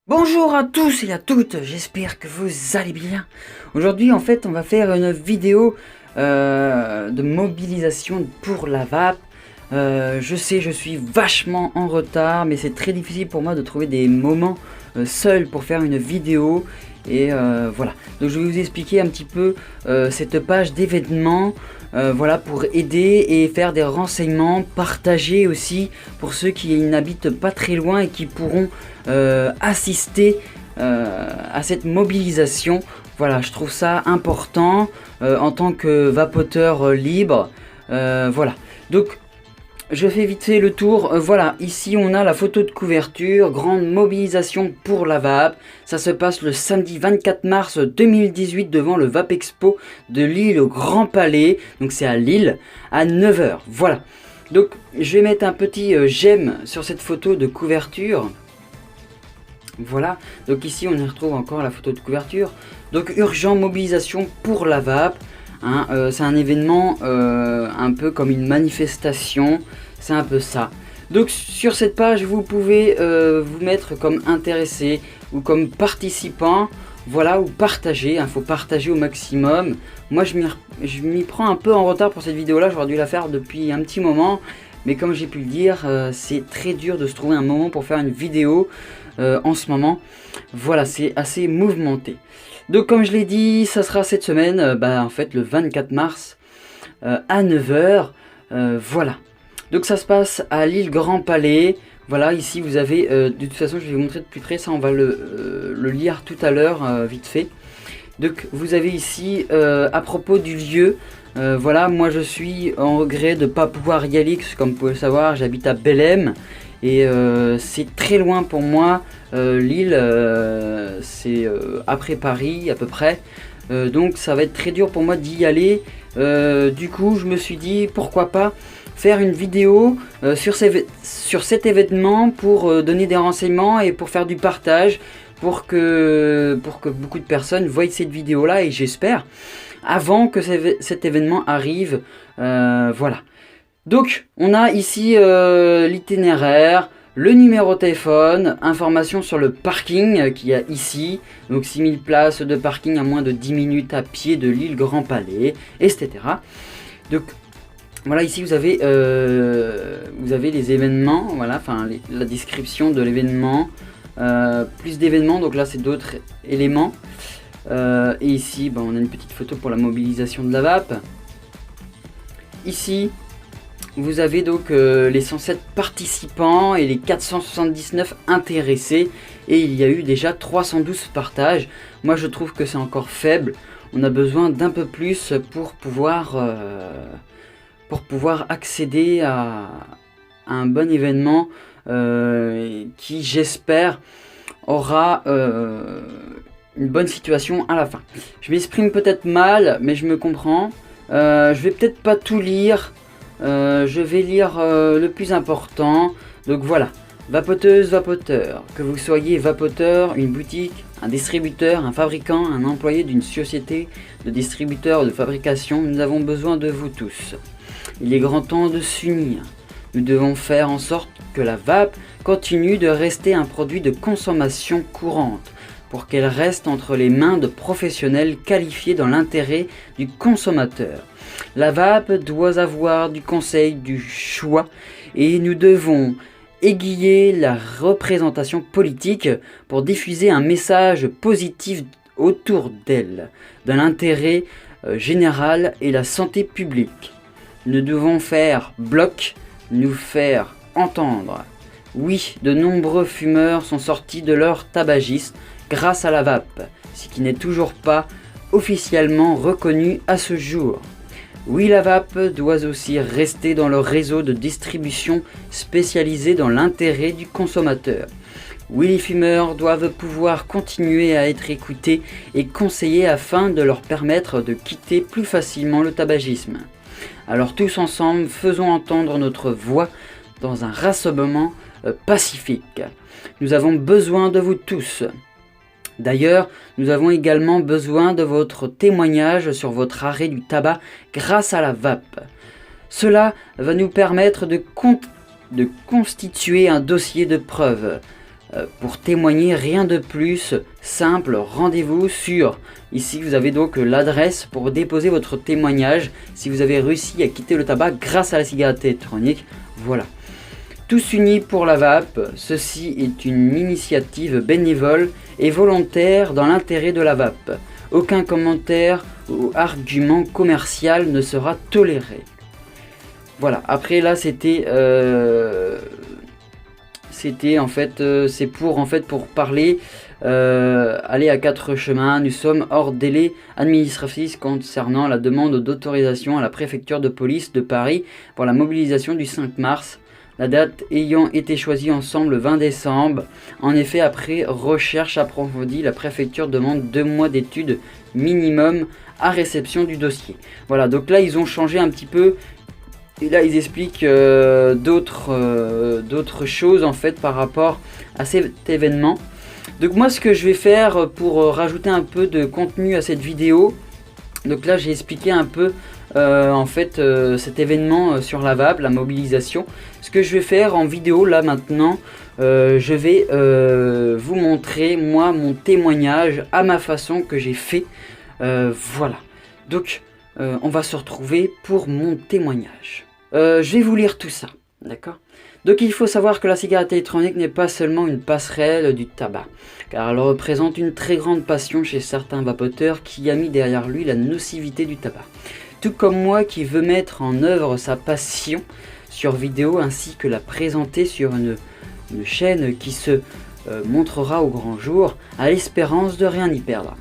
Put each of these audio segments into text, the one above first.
Bonjour à tous et à toutes, j'espère que vous allez bien. Aujourd'hui en fait on va faire une vidéo de mobilisation pour la vape. Je sais, je suis vachement en retard, mais c'est très difficile pour moi de trouver des moments seul pour faire une vidéo. Et voilà, donc je vais vous expliquer un petit peu cette page d'événements, voilà, pour aider et faire des renseignements, partager aussi pour ceux qui n'habitent pas très loin et qui pourront assister à cette mobilisation. Voilà, je trouve ça important en tant que vapoteur libre. Voilà, donc je fais vite fait le tour. Voilà, ici on a la photo de couverture, grande mobilisation pour la vape. Ça se passe le samedi 24 mars 2018 devant le Vape Expo de Lille au Grand Palais. Donc c'est à Lille, à 9 h. Voilà, donc je vais mettre un petit j'aime sur cette photo de couverture. Voilà, donc ici on y retrouve encore la photo de couverture. Donc urgent mobilisation pour la vape. Hein, c'est un événement un peu comme une manifestation, c'est un peu ça. Donc sur cette page vous pouvez vous mettre comme intéressé ou comme participant, voilà, ou partager, il faut partager au maximum. Moi je m'y prends un peu en retard pour cette vidéo là, j'aurais dû la faire depuis un petit moment. Mais comme j'ai pu le dire, c'est très dur de se trouver un moment pour faire une vidéo en ce moment. Voilà, c'est assez mouvementé. Donc comme je l'ai dit, ça sera cette semaine, en fait le 24 mars à 9 h. Voilà. Donc ça se passe à Lille Grand Palais. Voilà, ici vous avez, de toute façon je vais vous montrer de plus près, ça on va le lire tout à l'heure, vite fait. Donc vous avez ici, à propos du lieu, voilà, moi je suis en regret de ne pas pouvoir y aller, parce que comme vous pouvez le savoir, j'habite à Bellem. Et c'est très loin pour moi, Lille, c'est après Paris à peu près. Donc ça va être très dur pour moi d'y aller. Du coup je me suis dit pourquoi pas faire une vidéo sur cet événement pour donner des renseignements et pour faire du partage. Pour que beaucoup de personnes voient cette vidéo là, et j'espère avant que cet événement arrive. Voilà. Donc on a ici l'itinéraire, le numéro de téléphone, information sur le parking qu'il y a ici. Donc 6000 places de parking à moins de 10 minutes à pied de Lille Grand Palais, etc. Donc voilà, ici vous avez les événements, voilà, enfin la description de l'événement. Plus d'événements, donc là c'est d'autres éléments. Et ici on a une petite photo pour la mobilisation de la vape. Ici vous avez donc les 107 participants et les 479 intéressés, et il y a eu déjà 312 partages. Moi je trouve que c'est encore faible, on a besoin d'un peu plus pour pouvoir accéder à un bon événement qui, j'espère, aura une bonne situation à la fin. Je m'exprime peut-être mal, mais je me comprends. Je vais peut-être pas tout lire. Je vais lire le plus important. Donc voilà, vapoteuse, vapoteur, que vous soyez vapoteur, une boutique, un distributeur, un fabricant, un employé d'une société de distributeurs de fabrication, nous avons besoin de vous tous. Il est grand temps de s'unir. Nous devons faire en sorte que la vape continue de rester un produit de consommation courante, pour qu'elle reste entre les mains de professionnels qualifiés dans l'intérêt du consommateur. La vape doit avoir du conseil, du choix, et nous devons aiguiller la représentation politique pour diffuser un message positif autour d'elle, dans l'intérêt général et la santé publique. Nous devons faire bloc, nous faire entendre. Oui, de nombreux fumeurs sont sortis de leur tabagisme grâce à la vape, ce qui n'est toujours pas officiellement reconnu à ce jour. Oui, la vape doit aussi rester dans le réseau de distribution spécialisé dans l'intérêt du consommateur. Oui, les fumeurs doivent pouvoir continuer à être écoutés et conseillés afin de leur permettre de quitter plus facilement le tabagisme. Alors tous ensemble, faisons entendre notre voix dans un rassemblement pacifique. Nous avons besoin de vous tous. D'ailleurs, nous avons également besoin de votre témoignage sur votre arrêt du tabac grâce à la vape. Cela va nous permettre de constituer un dossier de preuve. Pour témoigner, rien de plus simple, rendez-vous sur... Ici, vous avez donc l'adresse pour déposer votre témoignage si vous avez réussi à quitter le tabac grâce à la cigarette électronique. Voilà. Tous unis pour la vape, ceci est une initiative bénévole et volontaire dans l'intérêt de la vape. Aucun commentaire ou argument commercial ne sera toléré. Voilà, après là c'était c'est pour parler aller à 4 chemins. Nous sommes hors délai administratif concernant la demande d'autorisation à la préfecture de police de Paris pour la mobilisation du 5 mars. La date ayant été choisie ensemble le 20 décembre. En effet, après recherche approfondie, la préfecture demande 2 mois d'études minimum à réception du dossier. Voilà, donc là ils ont changé un petit peu. Et là ils expliquent d'autres choses en fait par rapport à cet événement. Donc moi ce que je vais faire pour rajouter un peu de contenu à cette vidéo, donc là j'ai expliqué un peu cet événement sur la vape, la mobilisation. Ce que je vais faire en vidéo là maintenant, je vais vous montrer moi mon témoignage à ma façon que j'ai fait. Voilà, donc on va se retrouver pour mon témoignage. Je vais vous lire tout ça, d'accord? Donc il faut savoir que la cigarette électronique n'est pas seulement une passerelle du tabac, car elle représente une très grande passion chez certains vapoteurs qui a mis derrière lui la nocivité du tabac. Tout comme moi qui veux mettre en œuvre sa passion sur vidéo ainsi que la présenter sur une chaîne qui se montrera au grand jour, à l'espérance de rien y perdre.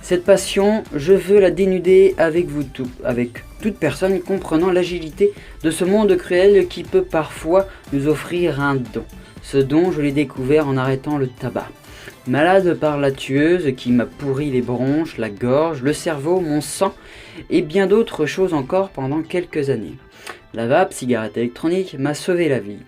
Cette passion, je veux la dénuder avec vous tous, avec toute personne comprenant l'agilité de ce monde cruel qui peut parfois nous offrir un don. Ce don, je l'ai découvert en arrêtant le tabac. Malade par la tueuse qui m'a pourri les bronches, la gorge, le cerveau, mon sang et bien d'autres choses encore pendant quelques années. La vape, cigarette électronique, m'a sauvé la vie.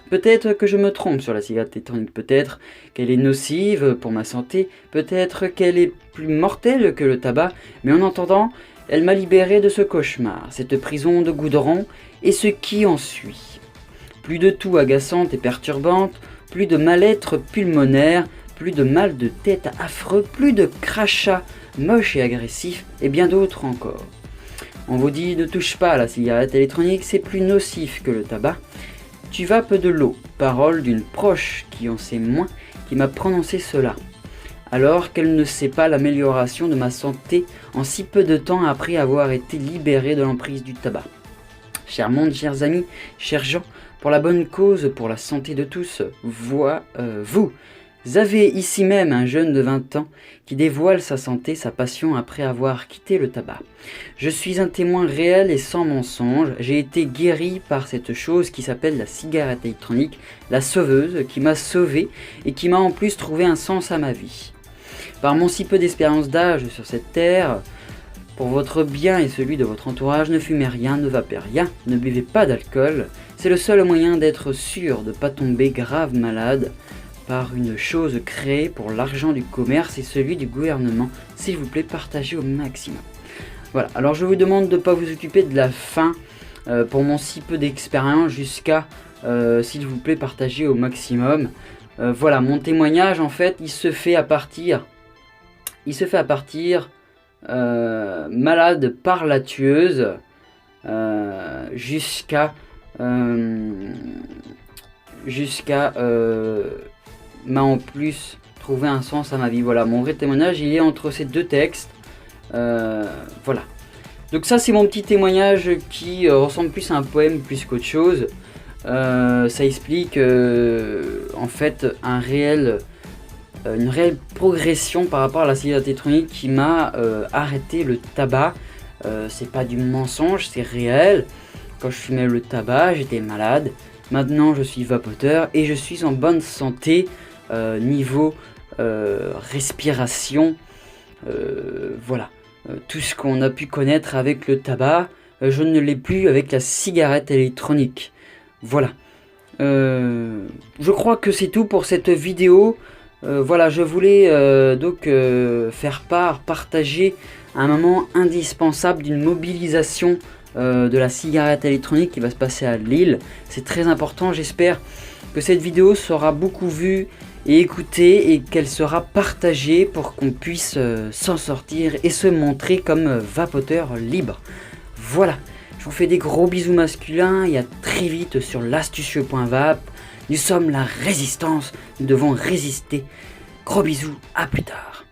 Peut-être que je me trompe sur la cigarette électronique, peut-être qu'elle est nocive pour ma santé, peut-être qu'elle est plus mortelle que le tabac, mais en attendant, elle m'a libéré de ce cauchemar, cette prison de goudron et ce qui en suit. Plus de toux agaçante et perturbante, plus de mal-être pulmonaire, plus de mal de tête affreux, plus de crachats moches et agressifs, et bien d'autres encore. On vous dit ne touche pas à la cigarette électronique, c'est plus nocif que le tabac. Tu vapes de l'eau, parole d'une proche qui en sait moins, qui m'a prononcé cela, alors qu'elle ne sait pas l'amélioration de ma santé en si peu de temps après avoir été libéré de l'emprise du tabac. Cher monde, chers amis, chers gens, pour la bonne cause, pour la santé de tous, vous avez ici même un jeune de 20 ans qui dévoile sa santé, sa passion après avoir quitté le tabac. Je suis un témoin réel et sans mensonge. J'ai été guéri par cette chose qui s'appelle la cigarette électronique, la sauveuse qui m'a sauvé et qui m'a en plus trouvé un sens à ma vie. Par mon si peu d'espérance d'âge sur cette terre, pour votre bien et celui de votre entourage, ne fumez rien, ne vapez rien, ne buvez pas d'alcool. C'est le seul moyen d'être sûr de ne pas tomber grave malade par une chose créée pour l'argent du commerce et celui du gouvernement. S'il vous plaît, partagez au maximum. Voilà, alors je vous demande de ne pas vous occuper de la fin pour mon si peu d'expérience jusqu'à, s'il vous plaît, partager au maximum. Voilà, mon témoignage en fait, il se fait à partir malade par la tueuse jusqu'à m'a en plus trouvé un sens à ma vie. Voilà, mon vrai témoignage il est entre ces deux textes. Voilà, donc ça c'est mon petit témoignage qui ressemble plus à un poème plus qu'autre chose. Ça explique en fait une réelle progression par rapport à la cigarette électronique qui m'a arrêté le tabac. C'est pas du mensonge, c'est réel. Quand je fumais le tabac, j'étais malade. Maintenant, je suis vapoteur et je suis en bonne santé niveau respiration. Voilà, tout ce qu'on a pu connaître avec le tabac, je ne l'ai plus avec la cigarette électronique. Voilà. Je crois que c'est tout pour cette vidéo. Voilà, je voulais faire partager un moment indispensable d'une mobilisation de la cigarette électronique qui va se passer à Lille. C'est très important, j'espère que cette vidéo sera beaucoup vue et écoutée et qu'elle sera partagée pour qu'on puisse s'en sortir et se montrer comme vapoteur libre. Voilà, je vous fais des gros bisous masculins et à très vite sur l'astucieux.vape. Nous sommes la résistance, nous devons résister. Gros bisous, à plus tard.